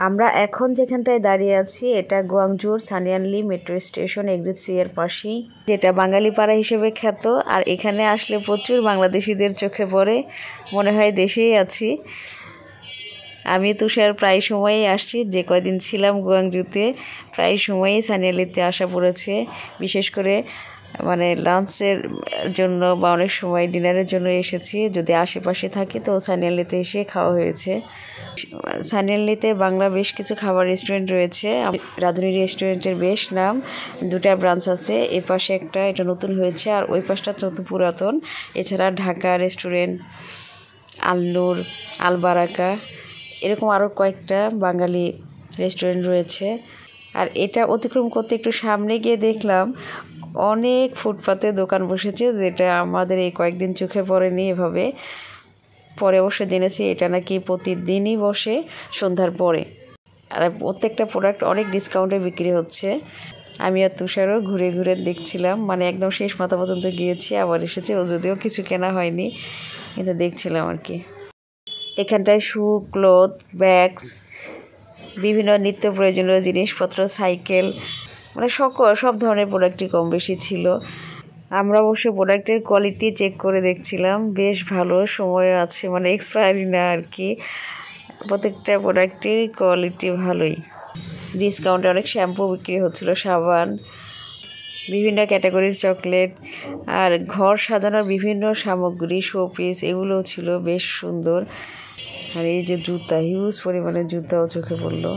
আমরা এখন যেখানটায় দাঁড়িয়ে আছি এটা গুয়াংজুর সানিয়ানলি মেট্রো স্টেশন এক্সিট সি এর পাশেই, যেটা বাঙালি পাড়া হিসেবে খ্যাত। আর এখানে আসলে প্রচুর বাংলাদেশিদের চোখে পড়ে, মনে হয় দেশেই আছি। আমি তুষার প্রায় সময়ই আসছি, যে কয়দিন ছিলাম গুয়াংজুতে প্রায় সময়ই সানিয়ালিতে আসা পড়েছে, বিশেষ করে লাঞ্চের জন্য বা অনেক সময় ডিনারের জন্য এসেছি। যদি আশেপাশে থাকি তো সানিয়ালিতে এসে খাওয়া হয়েছে। সানিয়ালিতে বাংলা বেশ কিছু খাবার রেস্টুরেন্ট রয়েছে। রাঁধুনি রেস্টুরেন্টের বেশ নাম, 2টা ব্রাঞ্চ আছে। এর পাশে একটা, এটা নতুন হয়েছে, আর ওই পাশটা তো পুরাতন। এছাড়া ঢাকা রেস্টুরেন্ট, আলনুর, আলবারাকা, এরকম আরও কয়েকটা বাঙালি রেস্টুরেন্ট রয়েছে। আর এটা অতিক্রম করতে একটু সামনে গিয়ে দেখলাম অনেক ফুটপাতে দোকান বসেছে, যেটা আমাদের এই কয়েকদিন চোখে পড়েনি এভাবে। পরে অবশ্য জেনেছি এটা নাকি প্রতিদিনই বসে সন্ধ্যার পরে, আর প্রত্যেকটা প্রোডাক্ট অনেক ডিসকাউন্টে বিক্রি হচ্ছে। আমি আর তুষারও ঘুরে ঘুরে দেখছিলাম, একদম শেষ মাথা পর্যন্ত গিয়েছি, আবার এসেছি। ও যদিও কিছু কেনা হয়নি, কিন্তু দেখছিলাম আর কি। এখানটায় শু, ক্লথ, ব্যাগস, বিভিন্ন নিত্য প্রয়োজনীয় জিনিসপত্র, সাইকেল, সব ধরনের প্রোডাক্টই কম বেশি ছিল। আমরা অবশ্য প্রোডাক্টের কোয়ালিটি চেক করে দেখছিলাম, বেশ ভালো, সময় আছে, এক্সপায়ারি না আর কি। প্রত্যেকটা প্রোডাক্টের কোয়ালিটি ভালোই। ডিসকাউন্টে অনেক শ্যাম্পু বিক্রি হচ্ছিল, সাবান, বিভিন্ন ক্যাটাগরির চকলেট, আর ঘর সাজানোর বিভিন্ন সামগ্রী, শোপিস, এগুলোও ছিল বেশ সুন্দর। আর এই যে জুতা, হিউজ পরিমাণে জুতাও চোখে পড়লো।